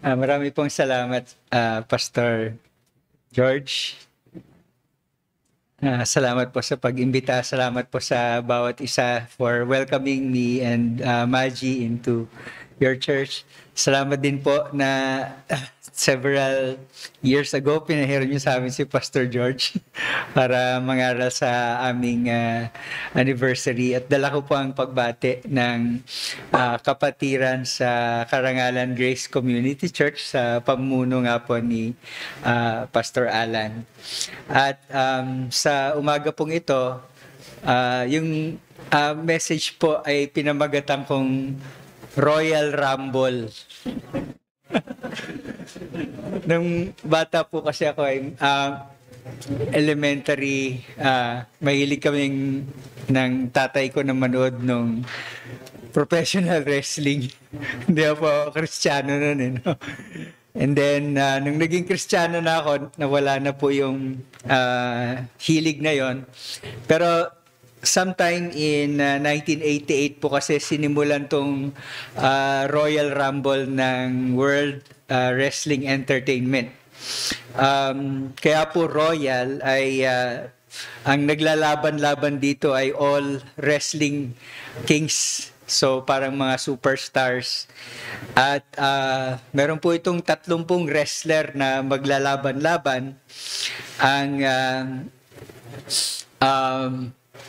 Marami pong salamat, Pastor George. Salamat po sa pag-imbita. Salamat po sa bawat isa for welcoming me and Maggie into your church. Salamat din po na several years ago, pinahiram niyo sa amin si Pastor George para mangaral sa aming anniversary. At dala ko po ang pagbati ng kapatiran sa Karangalan Grace Community Church sa pamumuno nga po ni Pastor Alan. At sa umaga pong ito, yung message po ay pinamagatan kong Royal Rumble. Nung bata po kasi ako ay elementary, mahilig kaming ng tatay ko na manood nung professional wrestling. Hindi ako Kristiyano noon eh. No? And then, nung naging Kristiyano na ako, nawala na po yung hilig na yon. Pero sometime in 1988 po kasi sinimulan tong Royal Rumble ng World Wrestling Entertainment. Kaya po Royal ay ang naglalaban-laban dito ay all wrestling kings. So parang mga superstars. At meron po itong 30 wrestler na maglalaban-laban. Ang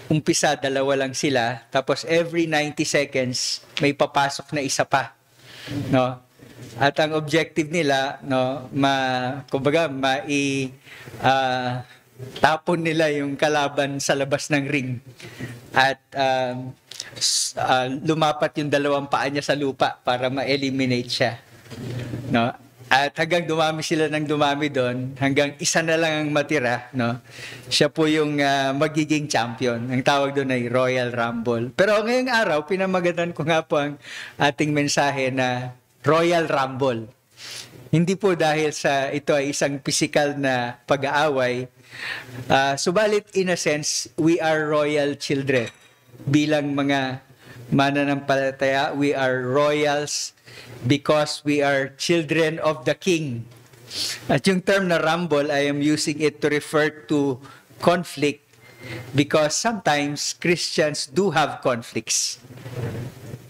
umpisa, dalawa lang sila. Tapos every 90 seconds, may papasok na isa pa. No? At ang objective nila, no, tapon nila yung kalaban sa labas ng ring. At lumapat yung dalawang paa niya sa lupa para ma-eliminate siya. No? At hanggang dumami sila ng dumami doon, hanggang isa na lang ang matira, no? Siya po yung magiging champion. Ang tawag doon ay Royal Rumble. Pero ngayong araw, pinamagatan ko nga po ang ating mensahe na Royal Rumble. Hindi po dahil sa ito ay isang physical na pag-aaway. Subalit, in a sense, we are royal children. Bilang mga mananampalataya, we are royals because we are children of the King. At yung term na rumble, I am using it to refer to conflict because sometimes Christians do have conflicts.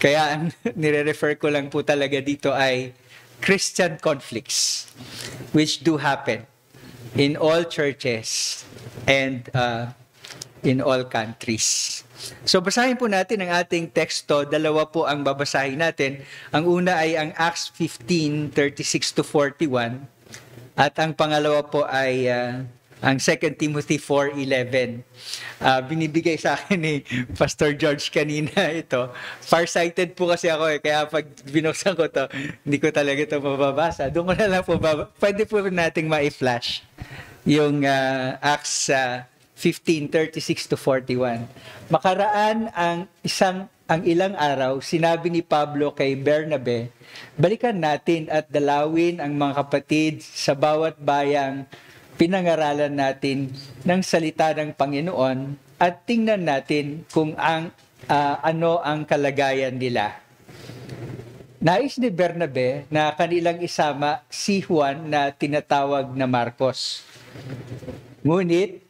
Kaya ang nire-refer ko lang po talaga dito ay Christian conflicts which do happen in all churches and in all countries. So basahin po natin ang ating teksto. Dalawa po ang babasahin natin. Ang una ay ang Acts 15:36-41 at ang pangalawa po ay ang 2 Timothy 4:11. Binibigay sa akin ni Pastor George kanina ito. Farsighted po kasi ako kaya pag binuksan ko to, hindi ko talaga ito mababasa. Doon ko na lang po pwede po nating ma-flash yung Acts 15:36-41. Makaraan ang ilang araw, sinabi ni Pablo kay Bernabe, balikan natin at dalawin ang mga kapatid sa bawat bayang pinangaralan natin ng salita ng Panginoon at tingnan natin kung ano ang kalagayan nila. Nais ni Bernabe na kanilang isama si Juan na tinatawag na Marcos. Ngunit,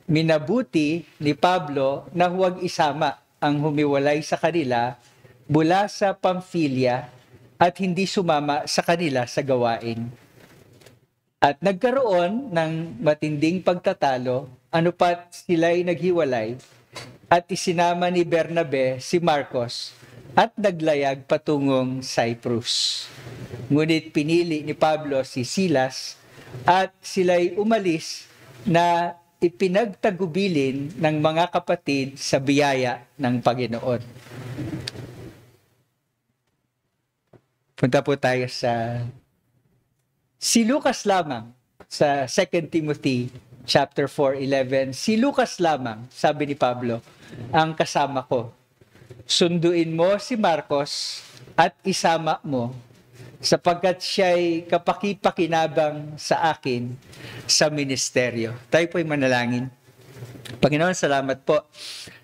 minabuti ni Pablo na huwag isama ang humiwalay sa kanila mula sa Pamphylia at hindi sumama sa kanila sa gawain. At nagkaroon ng matinding pagtatalo, anupat sila'y naghiwalay, at isinama ni Bernabe si Marcos at naglayag patungong Cyprus. Ngunit pinili ni Pablo si Silas at sila'y umalis na ipinagtagubilin ng mga kapatid sa biyaya ng Panginoon. Punta po tayo sa si Lucas lamang sa 2 Timothy chapter 4:11. Si Lucas lamang, sabi ni Pablo, ang kasama ko. Sunduin mo si Marcos at isama mo sapagkat siya'y kapakipakinabang sa akin sa ministeryo. Tayo po'y manalangin. Panginoon, salamat po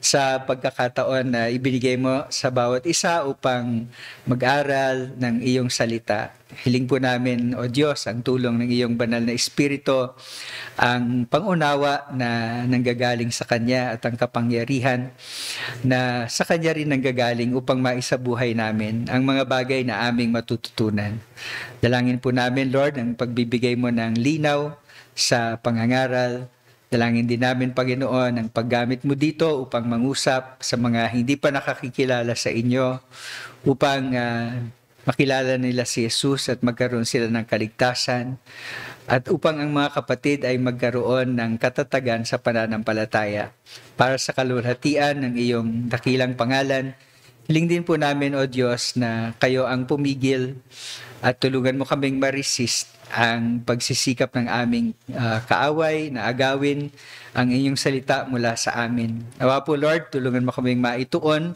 sa pagkakataon na ibinigay mo sa bawat isa upang mag-aral ng iyong salita. Hiling po namin, O Diyos, ang tulong ng iyong banal na Espiritu, ang pangunawa na nanggagaling sa Kanya at ang kapangyarihan na sa Kanya rin nanggagaling upang maisabuhay namin ang mga bagay na aming matututunan. Dalangin po namin, Lord, ang pagbibigay mo ng linaw sa pangangaral. Dalangin din namin, Panginoon, ang paggamit mo dito upang mangusap sa mga hindi pa nakakikilala sa inyo, upang makilala nila si Jesus at magkaroon sila ng kaligtasan, at upang ang mga kapatid ay magkaroon ng katatagan sa pananampalataya. Para sa kaluwalhatian ng iyong dakilang pangalan, hiling din po namin, O Diyos, na kayo ang pumigil at tulungan mo kaming ma-resist ang pagsisikap ng aming kaaway na agawin ang inyong salita mula sa amin. Nawa po, Lord, tulungan mo kaming maituon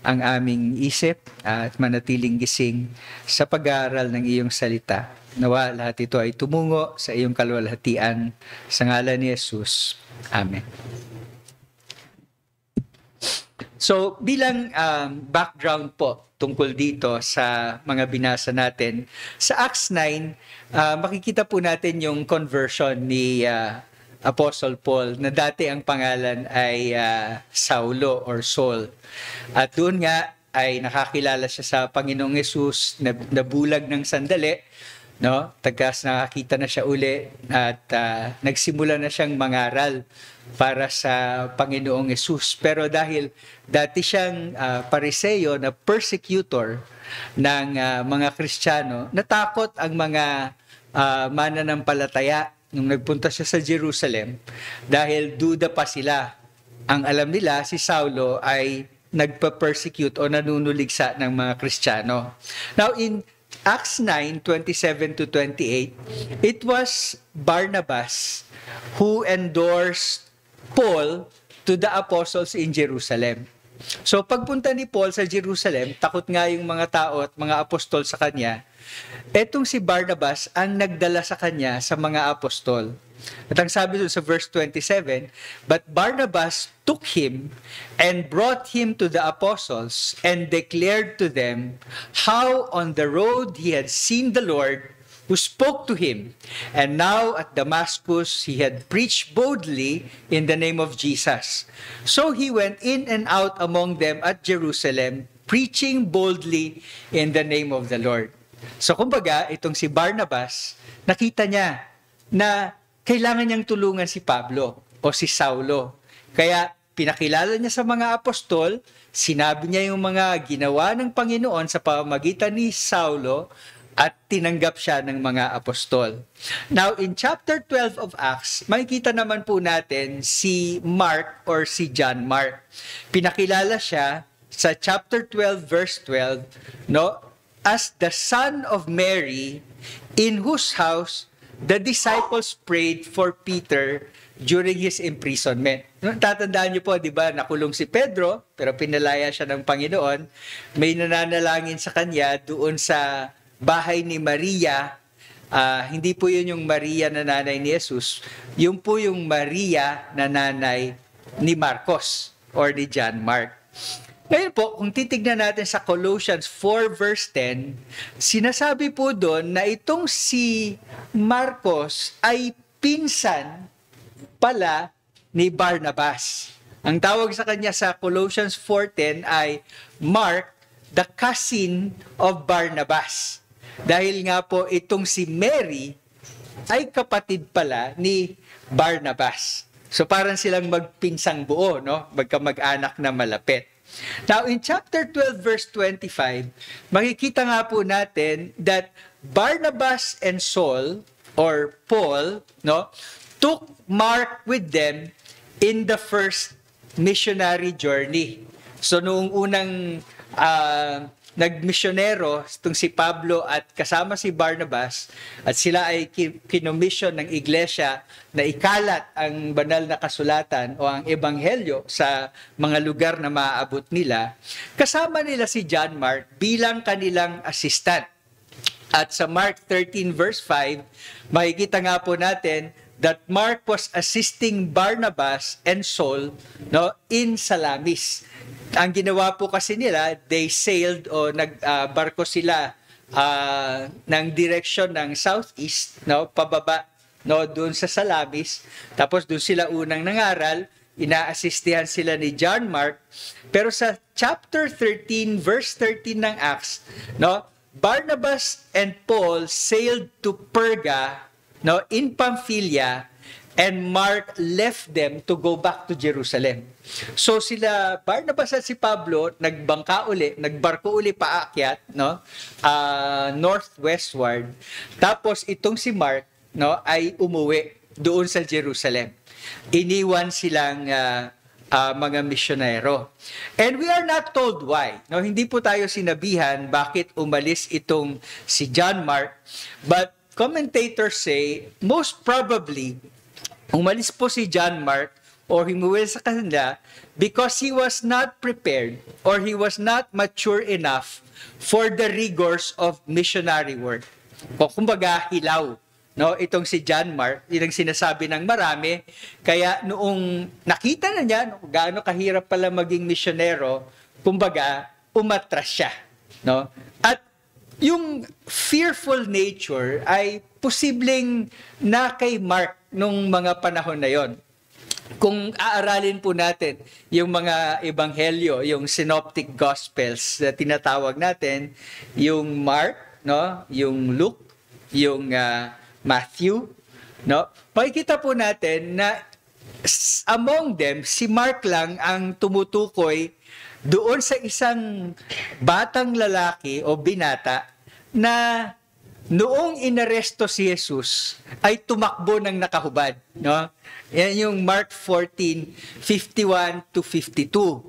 ang aming isip at manatiling gising sa pag-aaral ng iyong salita. Nawa lahat ito ay tumungo sa iyong kaluwalhatian sa ngalan ni Jesus. Amen. So, bilang background po tungkol dito sa mga binasa natin, sa Acts 9, makikita po natin yung conversion ni Apostle Paul na dati ang pangalan ay Saulo or Saul. At doon nga ay nakakilala siya sa Panginoong Yesus, nabulag ng sandali, no? Tagas nakakita na siya uli at nagsimula na siyang mangaral para sa Panginoong Yesus. Pero dahil dati siyang Pariseo na persecutor ng mga Kristiyano, natakot ang mga mananampalataya nung nagpunta siya sa Jerusalem dahil duda pa sila. Ang alam nila, si Saulo ay nagpa-persecute o nanunuligsa ng mga Kristiyano. Now, in Acts 9:27 to 28, it was Barnabas who endorsed Paul to the apostles in Jerusalem. So pagpunta ni Paul sa Jerusalem, takot nga yung mga tao at mga apostol sa kanya. Etong si Barnabas ang nagdala sa kanya sa mga apostol. At ang sabi doon sa verse 27, "But Barnabas took him and brought him to the apostles and declared to them how on the road he had seen the Lord who spoke to him. And now at Damascus he had preached boldly in the name of Jesus. So he went in and out among them at Jerusalem, preaching boldly in the name of the Lord." So kumbaga, itong si Barnabas, nakita niya na kailangan niyang tulungan si Pablo o si Saulo. Kaya pinakilala niya sa mga apostol, sinabi niya yung mga ginawa ng Panginoon sa pamamagitan ni Saulo at tinanggap siya ng mga apostol. Now, in chapter 12 of Acts, makikita naman po natin si Mark or si John Mark. Pinakilala siya sa chapter 12 verse 12, no, as the son of Mary, in whose house the disciples prayed for Peter during his imprisonment. Tatandaan niyo po, di ba, nakulong si Pedro, pero pinalaya siya ng Panginoon. May nananalangin sa kanya doon sa bahay ni Maria. Hindi po yun yung Maria na nanay ni Jesus. Yun po yung Maria na nanay ni Marcos or ni John Mark. Ngayon po, kung titignan natin sa Colossians 4 verse 10, sinasabi po doon na itong si Marcos ay pinsan pala ni Barnabas. Ang tawag sa kanya sa Colossians 4:10 ay Mark, the cousin of Barnabas. Dahil nga po itong si Mary ay kapatid pala ni Barnabas. So parang silang magpinsang buo, no? Magkamag-anak na malapit. Now, in chapter 12, verse 25, makikita nga po natin that Barnabas and Saul, or Paul, no, took Mark with them in the first missionary journey. So, noong unang nagmisyonero, itong si Pablo at kasama si Barnabas, at sila ay kinomission ng iglesia na ikalat ang banal na kasulatan o ang ebanghelyo sa mga lugar na maaabot nila, kasama nila si John Mark bilang kanilang assistant. At sa Mark 13 verse 5, makikita nga po natin that Mark was assisting Barnabas and Saul, no, in Salamis. Ang ginawa po kasi nila, they sailed o nagbarko sila ng direction ng southeast, no, pababa, no, doon sa Salamis. Tapos doon sila unang nangaral, ina-assistihan sila ni John Mark. Pero sa chapter 13, verse 13 ng Acts, no, Barnabas and Paul sailed to Perga, no, in Pamphylia, and Mark left them to go back to Jerusalem. So sila Barnabas at si Pablo nagbarko uli paakyat, no, northwestward. Tapos itong si Mark, no, ay umuwi doon sa Jerusalem. Iniwan silang mga misyonero. And we are not told why. No, hindi po tayo sinabihan bakit umalis itong si John Mark. But commentators say, most probably, umalis po si John Mark or humuwi sa kanila because he was not prepared or he was not mature enough for the rigors of missionary work. Kumbaga, hilaw. No, itong si John Mark, yun ang sinasabi ng marami, kaya noong nakita na niya gaano kahirap pala maging misyonero, kumbaga, umatras siya, no? At yung fearful nature ay posibleng na kay Mark nung mga panahon na yon. Kung aaralin po natin yung mga ebanghelyo, yung synoptic gospels na tinatawag natin, yung Mark, no, yung Luke, yung Matthew, no? Makikita po natin na among them, si Mark lang ang tumutukoy doon sa isang batang lalaki o binata na noong inaresto si Jesus ay tumakbo ng nakahubad, no? Yan yung Mark 14:51 to 52.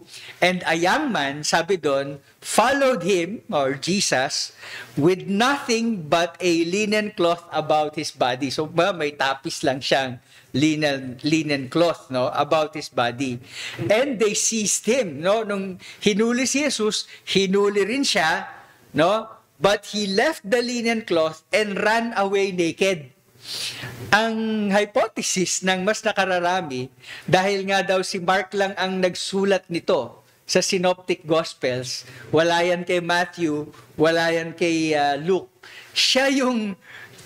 And a young man, sabi doon, followed him, or Jesus, with nothing but a linen cloth about his body. So may tapis lang siyang linen cloth, no, about his body. And they seized him, no? Nung hinuli si Jesus, hinuli rin siya, no? But he left the linen cloth and ran away naked. Ang hypothesis ng mas nakararami, dahil nga daw si Mark lang ang nagsulat nito sa Synoptic Gospels, wala yan kay Matthew, wala yan kay Luke. Siya yung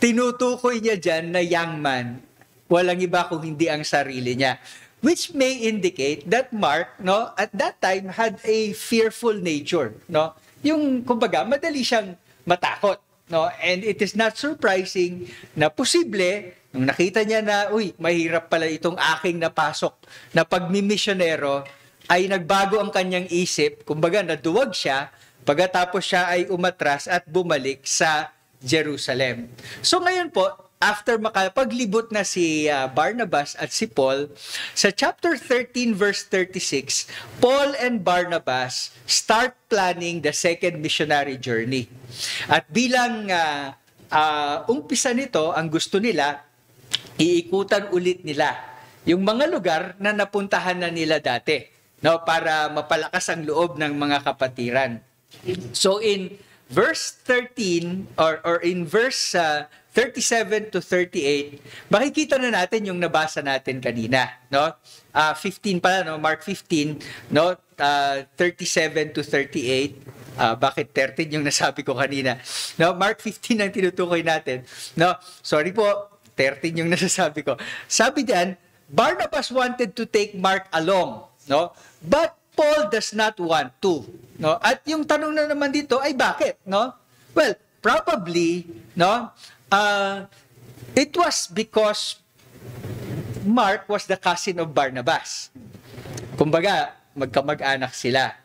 tinutukoy niya dyan na young man. Walang iba kung hindi ang sarili niya. Which may indicate that Mark, no, at that time had a fearful nature, no? Yung kumbaga madali siyang matakot, no? And it is not surprising na posible nung nakita niya na mahirap pala itong aking napasok na pagmimisyonero, ay nagbago ang kanyang isip, kumbaga naduwag siya pagkatapos siya ay umatras at bumalik sa Jerusalem. So ngayon po, after makapaglibot na si Barnabas at si Paul, sa chapter 13 verse 36, Paul and Barnabas start planning the second missionary journey. At bilang umpisa nito, ang gusto nila, iikutan ulit nila yung mga lugar na napuntahan na nila dati, no, para mapalakas ang loob ng mga kapatiran. So in verse 13 or in verse 37 to 38, makikita na natin yung nabasa natin kanina, no? 15 pala, no? Mark 15, no? 37 to 38. Bakit 13 yung nasabi ko kanina? No, Mark 15 ang tinutukoy natin. No, sorry po, 13 yung nasasabi ko. Sabi diyan, Barnabas wanted to take Mark along, no? But Paul does not want to, no? At yung tanong na naman dito ay bakit, no? Well, probably, no? It was because Mark was the cousin of Barnabas. Kumbaga, magkamag-anak sila.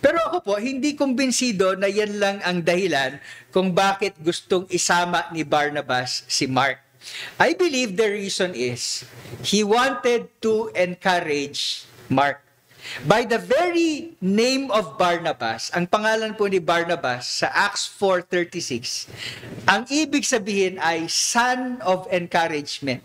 Pero ako po, hindi kumbinsido na yan lang ang dahilan kung bakit gustong isama ni Barnabas si Mark. I believe the reason is he wanted to encourage Mark. By the very name of Barnabas, ang pangalan po ni Barnabas sa Acts 4:36, ang ibig sabihin ay son of encouragement.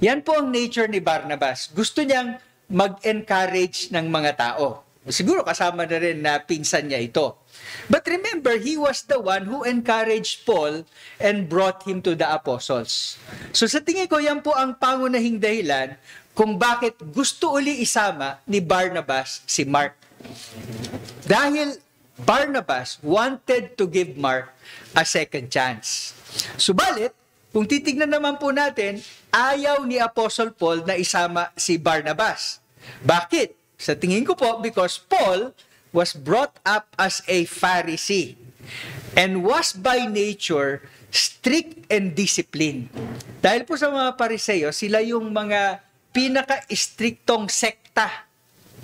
Yan po ang nature ni Barnabas. Gusto niyang mag-encourage ng mga tao. Siguro kasama na rin na pinsan niya ito. But remember, he was the one who encouraged Paul and brought him to the apostles. So sa tingin ko, yan po ang pangunahing dahilan kung bakit gusto uli isama ni Barnabas si Mark. Dahil Barnabas wanted to give Mark a second chance. Subalit, kung titignan naman po natin, ayaw ni Apostle Paul na isama si Barnabas. Bakit? Sa tingin ko po, because Paul was brought up as a Pharisee and was by nature strict and disciplined. Dahil po sa mga Pariseo, sila yung mga pinaka-istriktong sekta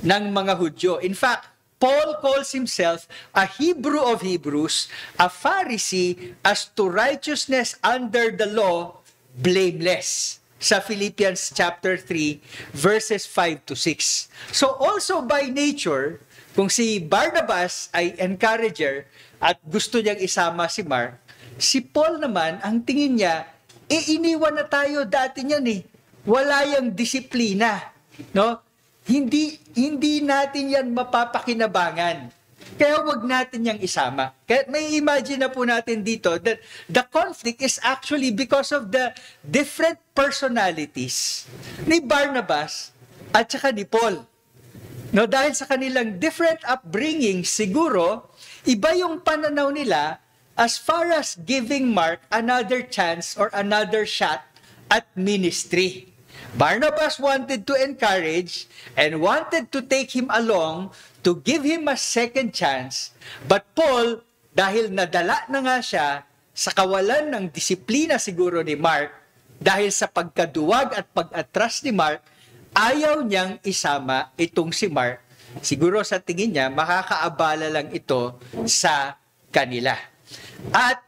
ng mga Hudyo. In fact, Paul calls himself a Hebrew of Hebrews, a Pharisee, as to righteousness under the law, blameless. Sa Philippians chapter 3, verses 5 to 6. So also by nature, kung si Barnabas ay encourager at gusto niyang isama si Mark, si Paul naman, ang tingin niya, iniwan na tayo dati niyan eh. Wala yung disiplina. No? Hindi natin yan mapapakinabangan. Kaya wag natin yang isama. Kaya may imagine na po natin dito that the conflict is actually because of the different personalities ni Barnabas at saka ni Paul. No, dahil sa kanilang different upbringing, siguro, iba yung pananaw nila as far as giving Mark another chance or another shot at ministry. Barnabas wanted to encourage and wanted to take him along to give him a second chance. But Paul, dahil nadala na nga siya sa kawalan ng disiplina siguro ni Mark, dahil sa pagkaduwag at pag-atras ni Mark, ayaw niyang isama itong si Mark. Siguro sa tingin niya, makakaabala lang ito sa kanila. At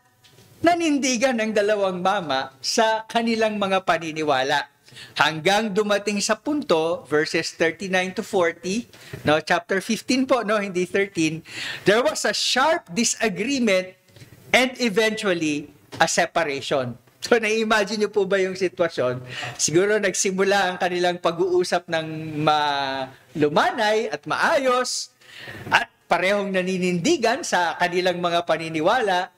nanindigan ng dalawang mama sa kanilang mga paniniwala. Hanggang dumating sa punto, verses 39 to 40, no, chapter 15 po, no, hindi 13, there was a sharp disagreement and eventually a separation. So, na-imagine niyo po ba yung sitwasyon? Siguro nagsimula ang kanilang pag-uusap ng lumanay at maayos at parehong naninindigan sa kanilang mga paniniwala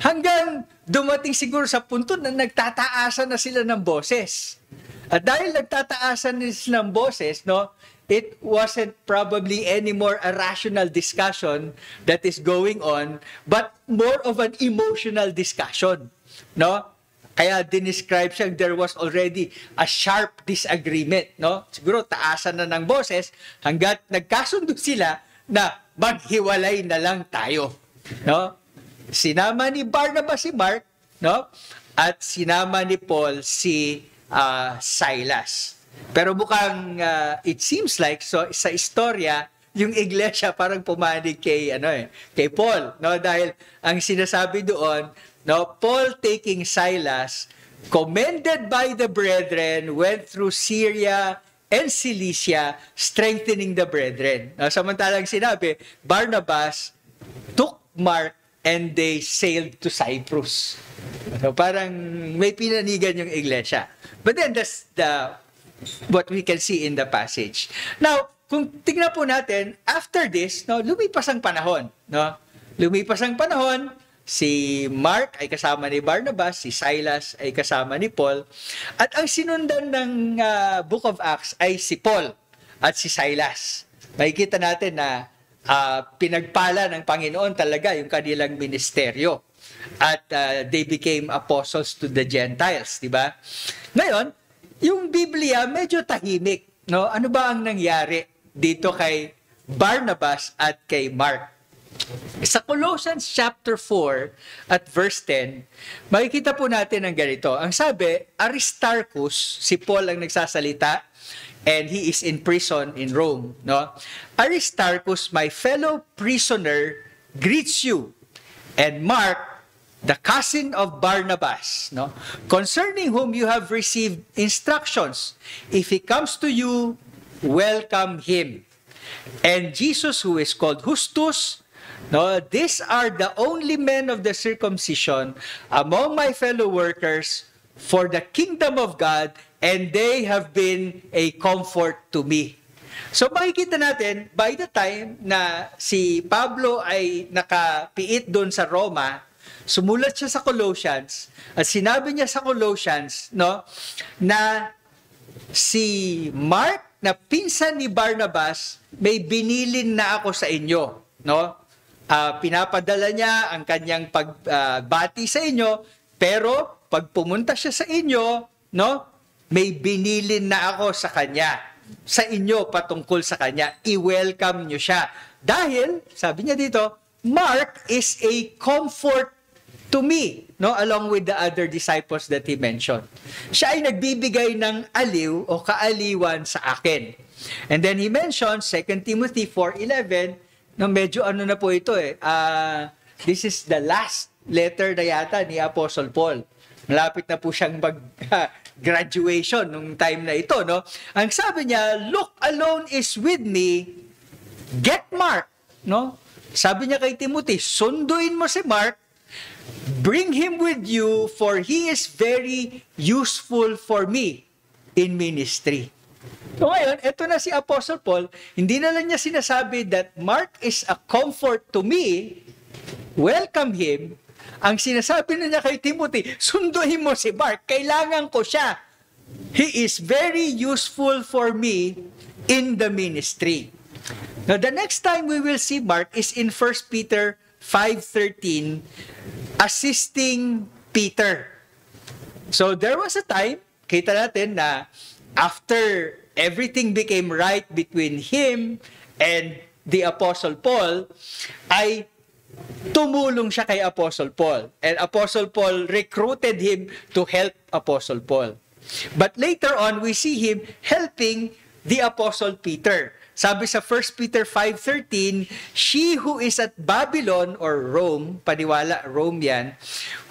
hanggang dumating siguro sa punto na nagtataasan na sila ng boses. At dahil nagtataasan nila ng boses, no, it wasn't probably anymore a rational discussion that is going on, but more of an emotional discussion. No? Kaya dinescribe siya, there was already a sharp disagreement. No? Siguro taasan na ng boses hanggat nagkasundo sila na maghiwalay na lang tayo. No? Sinama ni Barnabas si Mark, no? At sinama ni Paul si Silas. Pero mukhang it seems like so sa istorya yung iglesia parang pumanig kay kay Paul, no, dahil ang sinasabi doon, no, Paul taking Silas, commended by the brethren, went through Syria and Cilicia, strengthening the brethren. No, samantalang sinabi, Barnabas took Mark and they sailed to Cyprus. So parang may pinanigan yung iglesia. But then that's what we can see in the passage. Now, kung tingnan po natin, after this, no, lumipas ang panahon. No? Lumipas ang panahon, si Mark ay kasama ni Barnabas, si Silas ay kasama ni Paul, at ang sinundan ng Book of Acts ay si Paul at si Silas. Makikita natin na pinagpala ng Panginoon talaga yung kanilang ministeryo. At they became apostles to the Gentiles, di ba? Ngayon, yung Biblia medyo tahimik, no? Ano ba ang nangyari dito kay Barnabas at kay Mark? Sa Colossians chapter 4 at verse 10, makikita po natin ang ganito. Ang sabi, Aristarchus, si Paul ang nagsasalita, and he is in prison in Rome, no? Aristarchus, my fellow prisoner, greets you, and Mark, the cousin of Barnabas, no, concerning whom you have received instructions. If he comes to you, welcome him. And Jesus, who is called Justus, no, these are the only men of the circumcision among my fellow workers for the kingdom of God, and they have been a comfort to me. So makikita natin, by the time na si Pablo ay nakapiit doon sa Roma, sumulat siya sa Colossians, at sinabi niya sa Colossians, no, na si Mark na pinsan ni Barnabas, may binilin na ako sa inyo, no? Pinapadala niya ang kanyang pagbati sa inyo, pero pag pumunta siya sa inyo, no, may binilin na ako sa kanya, sa inyo patungkol sa kanya. I-welcome niyo siya. Dahil, sabi niya dito, Mark is a comfort to me, no, along with the other disciples that he mentioned. Siya ay nagbibigay ng aliw o kaaliwan sa akin. And then he mentioned 2 Timothy 4:11, no, medyo ano na po ito this is the last letter na yata ni Apostle Paul. Malapit na po siyang graduation nung time na ito, no? Ang sabi niya, Luke alone is with me, get Mark, no? Sabi niya kay Timothy, sunduin mo si Mark, bring him with you, for he is very useful for me in ministry. So ngayon, eto na si Apostle Paul, hindi na lang niya sinasabi that Mark is a comfort to me, welcome him. Ang sinasabi na niya kay Timothy, sunduin mo si Mark, kailangan ko siya. He is very useful for me in the ministry. Now, the next time we will see Mark is in 1 Peter 5:13, assisting Peter. So, there was a time, kita natin na after everything became right between him and the Apostle Paul, ay tumulong siya kay Apostle Paul. And Apostle Paul recruited him to help Apostle Paul. But later on, we see him helping the Apostle Peter. Sabi sa 1 Peter 5:13, she who is at Babylon or Rome, paniwala Rome yan,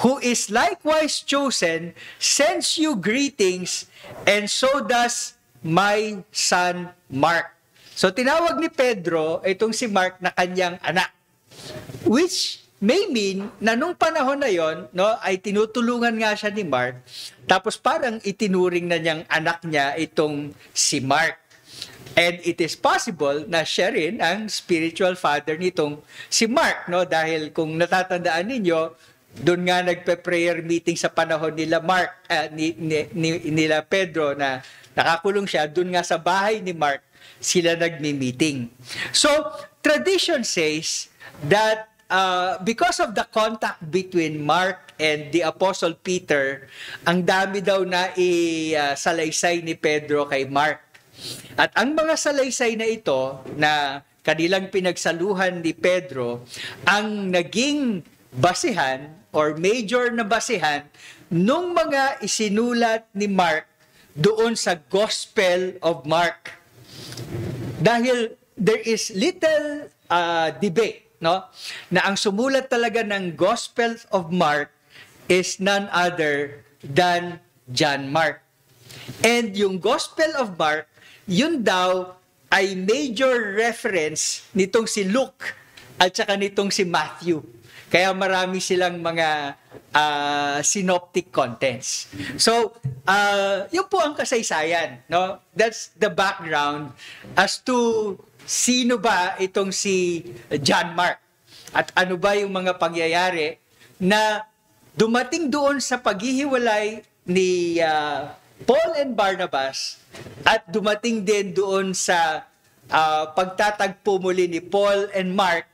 who is likewise chosen, sends you greetings, and so does my son Mark. So tinawag ni Pedro itong si Mark na kanyang anak. Which may mean na nung panahon na yon, no, ay tinutulungan nga siya ni Mark, tapos parang itinuring na niyang anak niya itong si Mark. And it is possible na siya rin ang spiritual father nitong si Mark, no? Dahil kung natatandaan ninyo, doon nga nagpe-prayer meeting sa panahon nila nila Pedro na nakakulong siya, doon nga sa bahay ni Mark sila nagmi-meeting. So, tradition says that because of the contact between Mark and the Apostle Peter, ang dami daw na salaysay ni Pedro kay Mark. At ang mga salaysay na ito na kanilang pinagsaluhan ni Pedro, ang naging basihan or major na basihan nung mga isinulat ni Mark doon sa Gospel of Mark. Dahil there is little debate, no, na ang sumulat talaga ng Gospel of Mark is none other than John Mark. And yung Gospel of Mark, yun daw ay major reference nitong si Luke at saka nitong si Matthew. Kaya marami silang mga synoptic contents. So, yun po ang kasaysayan, no? That's the background as to sino ba itong si John Mark at ano ba yung mga pangyayari na dumating doon sa paghihiwalay ni Paul and Barnabas at dumating din doon sa pagtatagpo muli ni Paul and Mark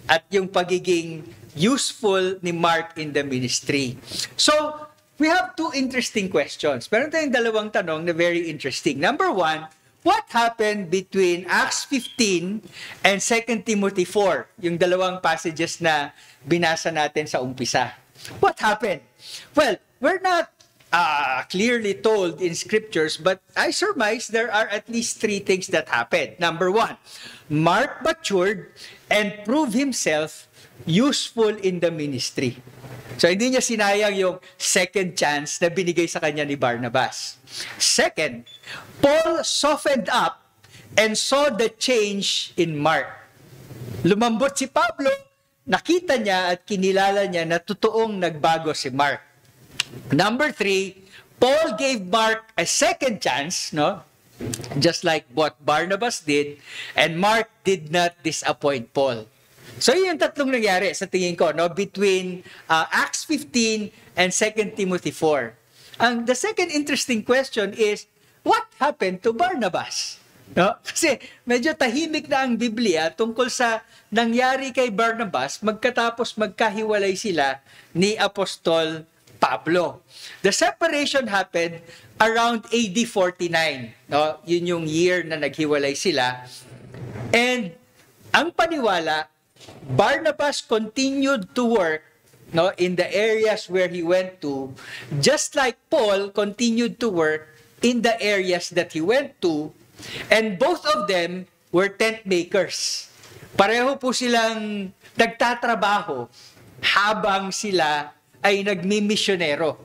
at yung pagiging useful ni Mark in the ministry. So, we have two interesting questions. Meron tayong dalawang tanong na very interesting. Number one, what happened between Acts 15 and 2 Timothy 4? Yung dalawang passages na binasa natin sa umpisa. What happened? Well, we're not clearly told in scriptures, but I surmise there are at least three things that happened. Number one, Mark matured and proved himself useful in the ministry. So, hindi niya sinayang yung second chance na binigay sa kanya ni Barnabas. Second, Paul softened up and saw the change in Mark. Lumambot si Pablo, nakita niya at kinilala niya na totoong nagbago si Mark. Number three, Paul gave Mark a second chance, no? just like what Barnabas did, and Mark did not disappoint Paul. So yun yung tatlong nangyari sa tingin ko, no, between Acts 15 and 2 Timothy 4. The second interesting question is, what happened to Barnabas? No? Kasi medyo tahimik na ang Biblia tungkol sa nangyari kay Barnabas magkatapos magkahiwalay sila ni Apostol Pablo. The separation happened around AD 49. No? Yun yung year na naghiwalay sila. And ang paniwala, Barnabas continued to work, no, in the areas where he went to, just like Paul continued to work in the areas that he went to, and both of them were tent makers. Pareho po silang nagtatrabaho habang sila ay nagmimisyonero.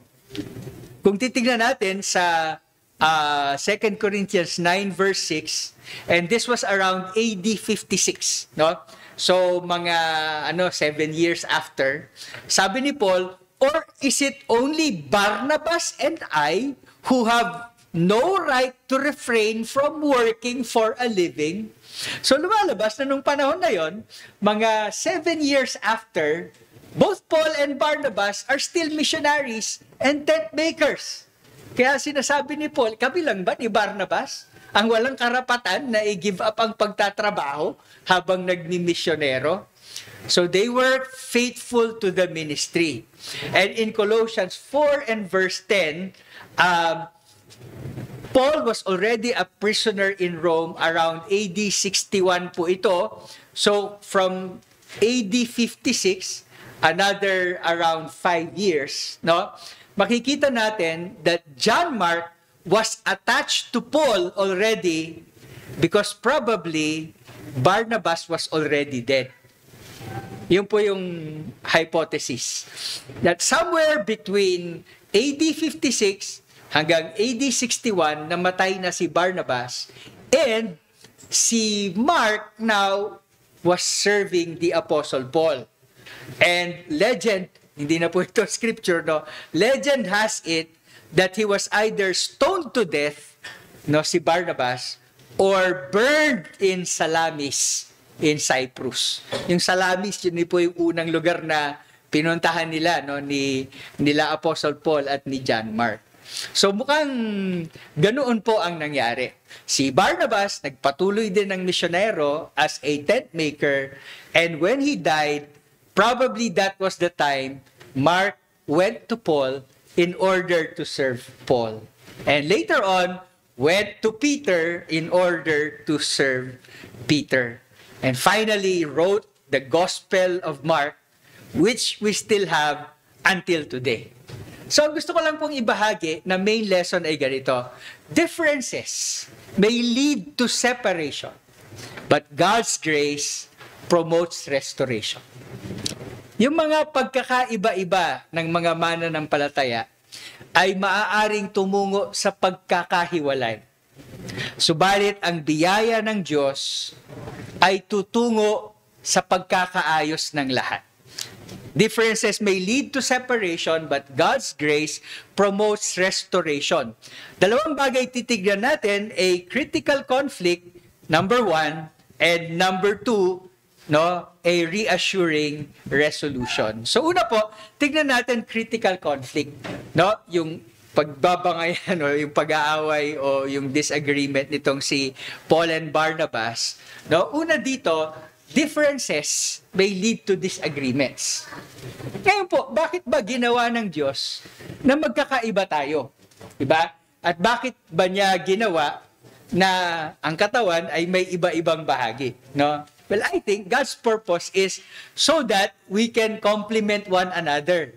Kung titignan natin sa 2 Corinthians 9 verse 6, and this was around AD 56, no? So mga 7 years after, sabi ni Paul, or is it only Barnabas and I who have no right to refrain from working for a living? So lumalabas na nung panahon na yon, mga 7 years after, both Paul and Barnabas are still missionaries and tent makers. Kaya sinasabi ni Paul, kabilang ba ni Barnabas ang walang karapatan na i-give up ang pagtatrabaho habang nagmimisyonero? So they were faithful to the ministry. And in Colossians 4 and verse 10, Paul was already a prisoner in Rome around AD 61 po ito. So from AD 56, another around 5 years, no? Makikita natin that John Mark was attached to Paul already because probably Barnabas was already dead. Yun po yung hypothesis. That somewhere between AD 56 hanggang AD 61, namatay na si Barnabas, and si Mark now was serving the Apostle Paul. And legend, hindi na po ito scripture, no? Legend has it that he was either stoned to death, no, si Barnabas, or burned in Salamis in Cyprus. Yung Salamis, yun po yung unang lugar na pinuntahan nila, no, nila Apostle Paul at ni John Mark. So mukhang ganoon po ang nangyari. Si Barnabas nagpatuloy din ng misyonero as a tent maker, and when he died, probably that was the time Mark went to Paul in order to serve Paul. And later on, went to Peter in order to serve Peter. And finally, wrote the Gospel of Mark, which we still have until today. So, gusto ko lang pong ibahagi na main lesson ay ganito. Differences may lead to separation, but God's grace promotes restoration. Yung mga pagkakaiba-iba ng mga mananampalataya ay maaaring tumungo sa pagkakahiwalay. Subalit ang biyaya ng Diyos ay tutungo sa pagkakaayos ng lahat. Differences may lead to separation, but God's grace promotes restoration. Dalawang bagay titignan natin, a critical conflict, number 1, and number 2, no, a reassuring resolution. So una po, tignan natin critical conflict, no, yung pagbabangayan o yung pag-aaway o yung disagreement nitong si Paul and Barnabas. No, una dito, differences may lead to disagreements. Ngayon po, bakit ba ginawa ng Diyos na magkakaiba tayo? Diba? At bakit ba niya ginawa na ang katawan ay may iba-ibang bahagi, no? Well, I think God's purpose is so that we can complement one another.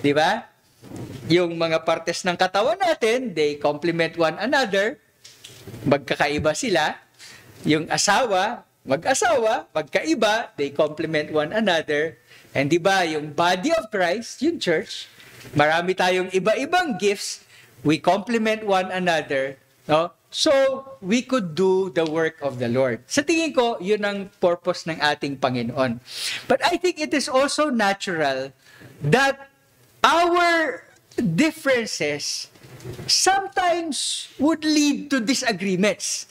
Di ba? Yung mga partes ng katawan natin, they complement one another. Magkakaiba sila. Yung asawa, mag-asawa, magkaiba, they complement one another. And di ba, yung body of Christ, yung church, marami tayong iba-ibang gifts, we complement one another, no? So, we could do the work of the Lord. Sa tingin ko, yun ang purpose ng ating Panginoon. But I think it is also natural that our differences sometimes would lead to disagreements.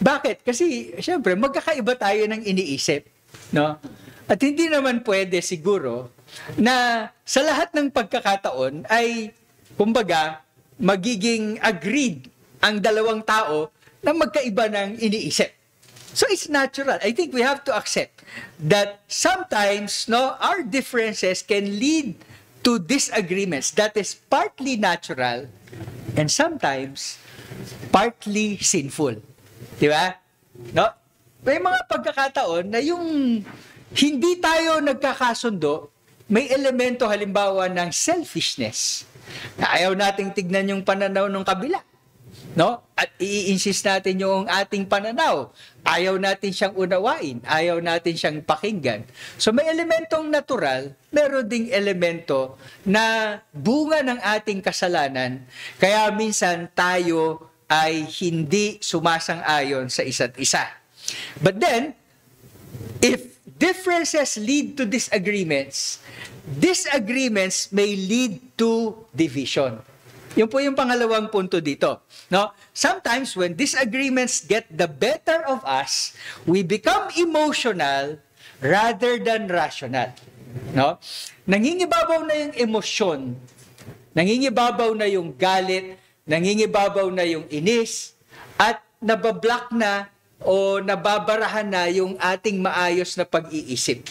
Bakit? Kasi, syempre, magkakaiba tayo ng iniisip. No? At hindi naman pwede siguro na sa lahat ng pagkakataon ay, kumbaga, magiging agreed ang dalawang tao na magkaiba ng iniisip. So it's natural. I think we have to accept that sometimes our differences can lead to disagreements. That is partly natural and sometimes partly sinful. Di ba? No? May mga pagkakataon na yung hindi tayo nagkakasundo, may elemento halimbawa ng selfishness. Na ayaw nating tignan yung pananaw ng kabila. No? At i-insist natin yung ating pananaw. Ayaw natin siyang unawain. Ayaw natin siyang pakinggan. So may elementong natural, meron ding elemento na bunga ng ating kasalanan. Kaya minsan tayo ay hindi sumasang-ayon sa isa't isa. But then, if differences lead to disagreements, disagreements may lead to division. Yun po yung pangalawang punto dito. No? Sometimes when disagreements get the better of us, we become emotional rather than rational. No? Nangingibabaw na yung emosyon, nangingibabaw na yung galit, nangingibabaw na yung inis, at nabablock na o nababarahan na yung ating maayos na pag-iisip.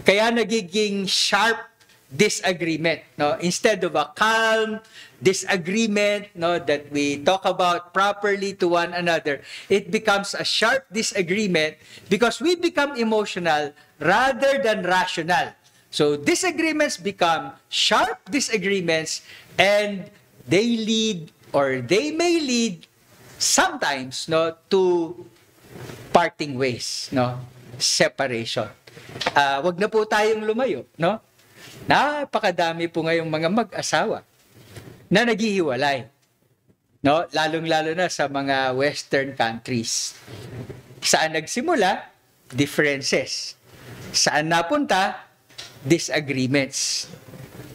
Kaya nagiging sharp disagreement, no? Instead of a calm disagreement, no, that we talk about properly to one another, it becomes a sharp disagreement because we become emotional rather than rational. So disagreements become sharp disagreements, and they lead, or they may lead sometimes, no, to parting ways, no, separation. Wag na po tayong lumayo, no? Napakadami po ngayong mga mag-asawa na naghihiwalay. No? Lalong-lalo na sa mga Western countries. Saan nagsimula? Differences. Saan napunta? Disagreements.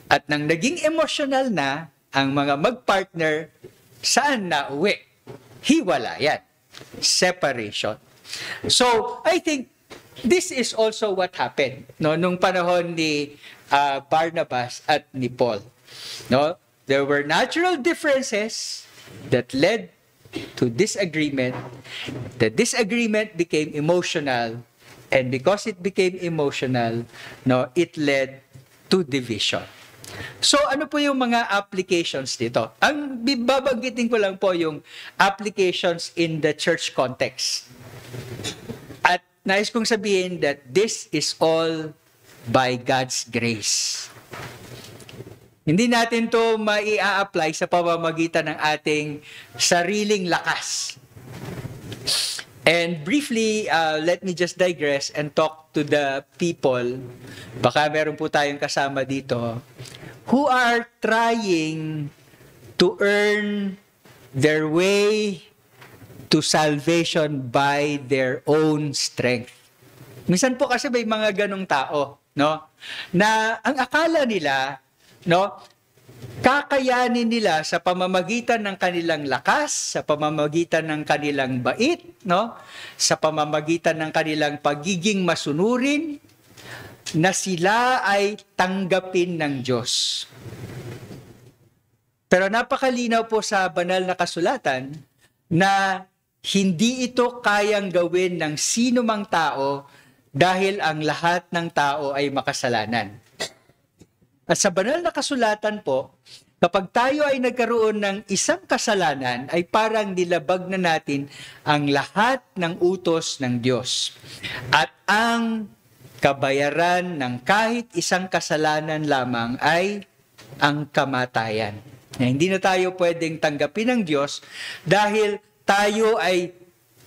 At nang naging emotional na ang mga mag-partner, saan na uwi? Hiwalayan. Separation. So, I think this is also what happened, no, nung panahon ni Barnabas at ni Paul. No, there were natural differences that led to disagreement. The disagreement became emotional, and because it became emotional, no, it led to division. So ano po yung mga applications dito? Ang babanggitin ko lang po yung applications in the church context. At nais kong sabihin that this is all by God's grace. Hindi natin to mai-apply sa pamamagitan ng ating sariling lakas. And briefly, let me just digress and talk to the people, baka meron po tayong kasama dito, who are trying to earn their way to salvation by their own strength. Minsan po kasi may mga ganong tao, no? Na ang akala nila, no, kakayanin nila sa pamamagitan ng kanilang lakas, sa pamamagitan ng kanilang bait, no? Sa pamamagitan ng kanilang pagiging masunurin, na sila ay tanggapin ng Diyos. Pero napakalinaw po sa banal na kasulatan na hindi ito kayang gawin ng sino mang tao dahil ang lahat ng tao ay makasalanan. At sa banal na kasulatan po, kapag tayo ay nagkaroon ng isang kasalanan, ay parang nilabag na natin ang lahat ng utos ng Diyos. At ang kabayaran ng kahit isang kasalanan lamang ay ang kamatayan. Na hindi na tayo pwedeng tanggapin ng Diyos dahil tayo ay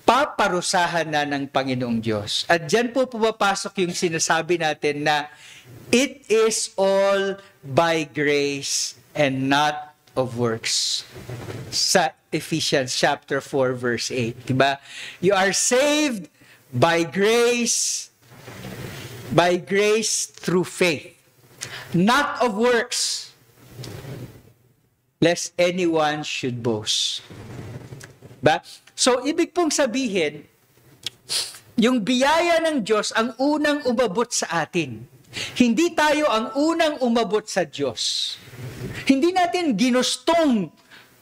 paparusahan na ng Panginoong Diyos. At dyan po pumapasok yung sinasabi natin na it is all by grace and not of works. Sa Ephesians chapter 4 verse 8, diba? You are saved by grace through faith, not of works. lest anyone should boast. Ba? So, ibig pong sabihin, yung biyaya ng Diyos ang unang umabot sa atin. Hindi tayo ang unang umabot sa Diyos. Hindi natin ginustong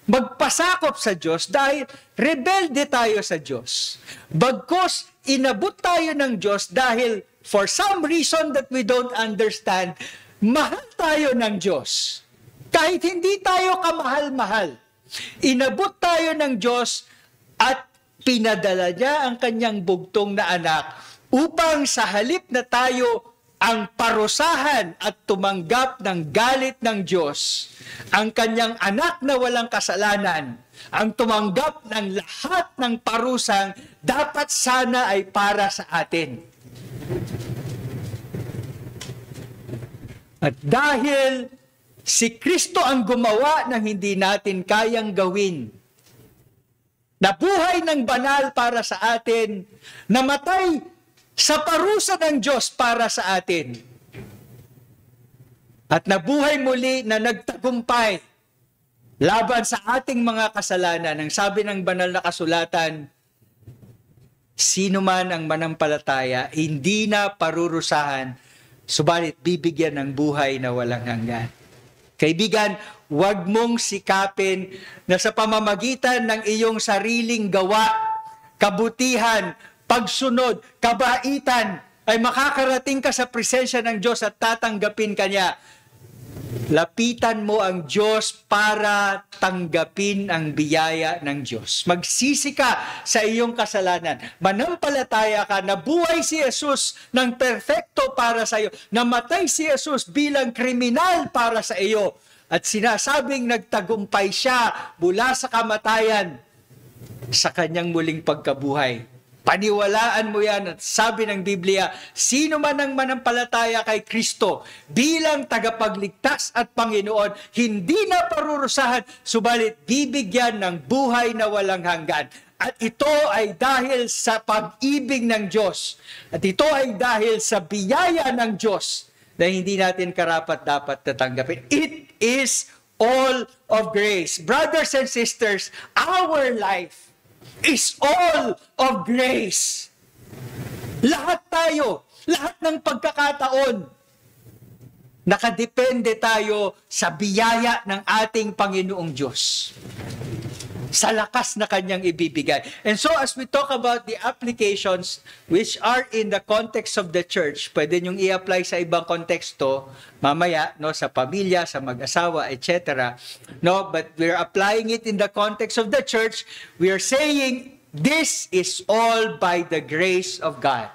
magpasakop sa Diyos dahil rebelde tayo sa Diyos. Bagkus, inabot tayo ng Diyos dahil for some reason that we don't understand, mahal tayo ng Diyos. Kahit hindi tayo kamahal-mahal, inabot tayo ng Diyos at pinadala niya ang kanyang bugtong na anak upang sa halip na tayo ang parusahan at tumanggap ng galit ng Diyos, ang kanyang anak na walang kasalanan, ang tumanggap ng lahat ng parusang dapat sana ay para sa atin. At dahil si Kristo ang gumawa ng hindi natin kayang gawin, nabuhay ng banal para sa atin, namatay sa parusa ng Diyos para sa atin, at nabuhay muli na nagtagumpay laban sa ating mga kasalanan. Ang sabi ng banal na kasulatan, sino man ang manampalataya, hindi na parurusahan, subalit bibigyan ng buhay na walang hanggan. Kaibigan, huwag mong sikapin na sa pamamagitan ng iyong sariling gawa, kabutihan, pagsunod, kabaitan, ay makakarating ka sa presensya ng Diyos at tatanggapin ka niya. Lapitan mo ang Diyos para tanggapin ang biyaya ng Diyos. Magsisi ka sa iyong kasalanan. Manampalataya ka na buhay si Jesus ng perfecto para sa iyo. Namatay si Jesus bilang kriminal para sa iyo. At sinasabing nagtagumpay siya mula sa kamatayan sa kanyang muling pagkabuhay. Paniwalaan mo yan at sabi ng Biblia, sino man ang manampalataya kay Kristo bilang tagapagligtas at Panginoon, hindi na parurusahan, subalit bibigyan ng buhay na walang hanggan. At ito ay dahil sa pag-ibig ng Diyos. At ito ay dahil sa biyaya ng Diyos na hindi natin karapat-dapat tatanggapin. It is all of grace. Brothers and sisters, our life is all of grace. Lahat tayo, lahat ng pagkakataon, nakadepende tayo sa biyaya ng ating Panginoong Diyos, sa lakas na kanyang ibibigay. And so as we talk about the applications which are in the context of the church, pwede niyong i-apply sa ibang konteksto mamaya, no, sa pamilya, sa mag-asawa, etc. No, but we're applying it in the context of the church. We are saying this is all by the grace of God.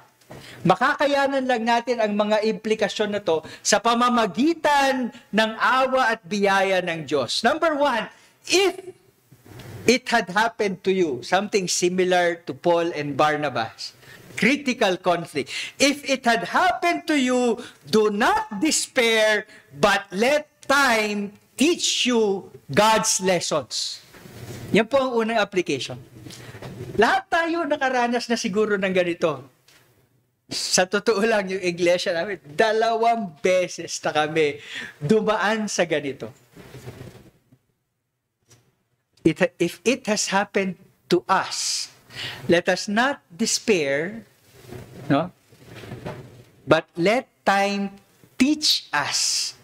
Makakayanan lang natin ang mga implikasyon na to sa pamamagitan ng awa at biyaya ng Diyos. Number one, if it had happened to you, something similar to Paul and Barnabas, critical conflict. If it had happened to you, do not despair, but let time teach you God's lessons. Yan po ang unang application. Lahat tayo nakaranas na siguro ng ganito. Sa totoo lang, yung iglesia namin, 2 beses na kami dumaan sa ganito. If it has happened to us, let us not despair, no? But let time teach us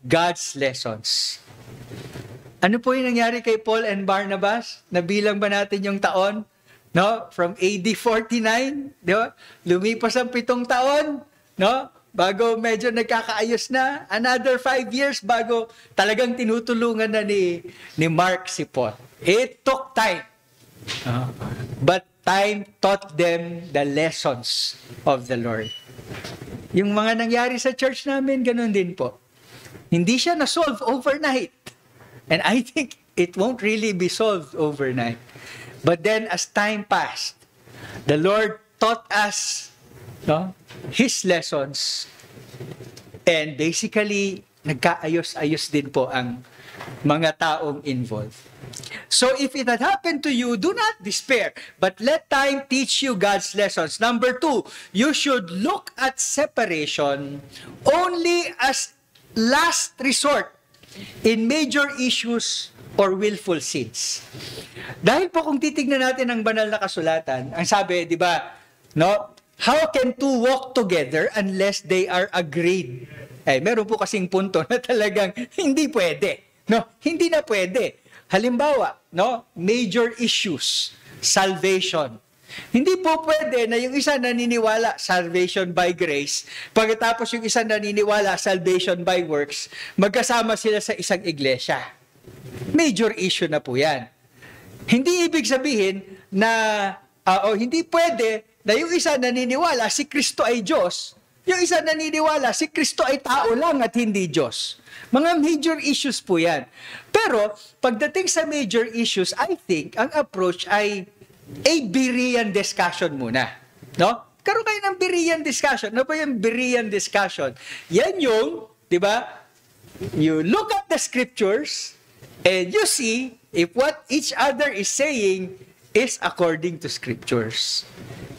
God's lessons. Ano po yung nangyari kay Paul and Barnabas? Nabilang ba natin yung taon? No? From AD 49, di ba? Lumipas ang 7 taon, no? Bago medyo nagkakaayos na, another 5 years bago talagang tinutulungan na ni Mark si Paul. It took time. But time taught them the lessons of the Lord. Yung mga nangyari sa church namin, ganun din po. Hindi siya na-solve overnight. And I think it won't really be solved overnight. But then as time passed, the Lord taught us, no, His lessons, and basically nagkaayos-ayos din po ang mga taong involved. So if it had happened to you, do not despair, but let time teach you God's lessons. Number 2, you should look at separation only as last resort in major issues or willful sins. Dahil po kung titignan natin ang banal na kasulatan, ang sabi, di ba, no? How can two walk together unless they are agreed? Meron po kasing punto na talagang hindi pwede. No? Hindi na pwede. Halimbawa, no? Major issues, salvation. Hindi po pwede na yung isa naniniwala salvation by grace, pagkatapos yung isa naniniwala salvation by works, magkasama sila sa isang iglesia. Major issue na po yan. Hindi ibig sabihin na hindi pwede na yung isa naniniwala si Kristo ay Diyos, yung isa naniniwala si Kristo ay tao lang at hindi Diyos. Mga major issues po yan. Pero pagdating sa major issues, I think ang approach ay a Berean discussion muna. No? Karoon kayo ng Berean discussion. Ano po yung Berean discussion? Yan yung, di ba, you look at the scriptures and you see if what each other is saying is according to scriptures.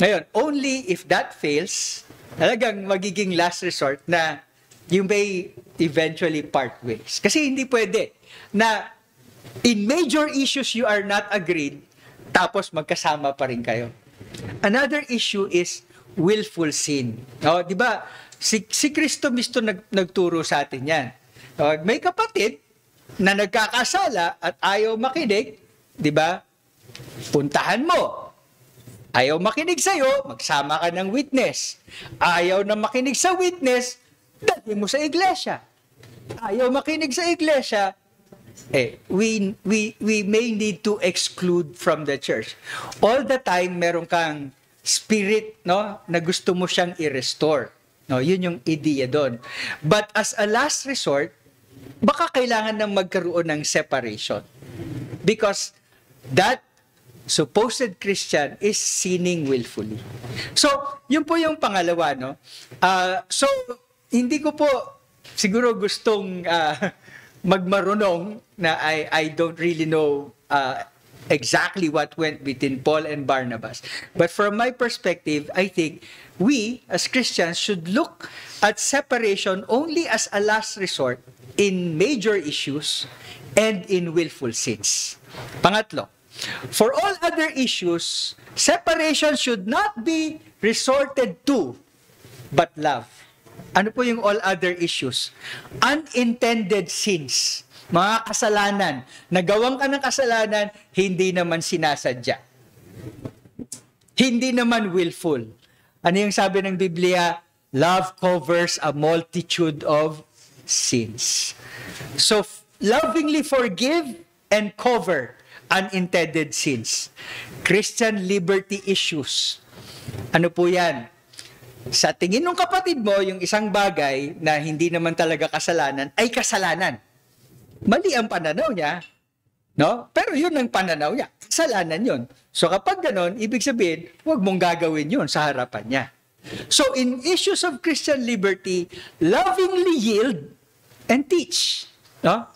Ngayon, only if that fails, talagang magiging last resort na you may eventually part ways. Kasi hindi pwede na in major issues you are not agreed, tapos magkasama pa rin kayo. Another issue is willful sin. Di ba? Si Kristo mismo nagturo sa atin yan. May kapatid na nagkakasala at ayaw makinig, di ba? Puntahan mo. Ayaw makinig sa'yo, magsama ka ng witness. Ayaw na makinig sa witness, dalhin mo sa iglesia. Ayaw makinig sa iglesia, we may need to exclude from the church. All the time, meron kang spirit, no, na gusto mo siyang i-restore. No, yun yung idea doon. But as a last resort, baka kailangan nang magkaroon ng separation. Because that supposed Christian is sinning willfully. So, yun po yung pangalawa, no? So, hindi ko po siguro gustong magmarunong na I don't really know exactly what went between Paul and Barnabas. But from my perspective, I think we as Christians should look at separation only as a last resort in major issues and in willful sins. Pangatlo, for all other issues, separation should not be resorted to, but love. Ano po yung all other issues? Unintended sins. Mga kasalanan. Nagawang ka ng kasalanan, hindi naman sinasadya. Hindi naman willful. Ano yung sabi ng Biblia? Love covers a multitude of sins. So, lovingly forgive and cover unintended sins. Christian liberty issues. Ano po yan? Sa tingin ng kapatid mo, yung isang bagay na hindi naman talaga kasalanan, ay kasalanan. Mali ang pananaw niya. No? Pero yun ang pananaw niya. Kasalanan yun. So kapag ganon, ibig sabihin, huwag mong gagawin yun sa harapan niya. So in issues of Christian liberty, lovingly yield and teach. No?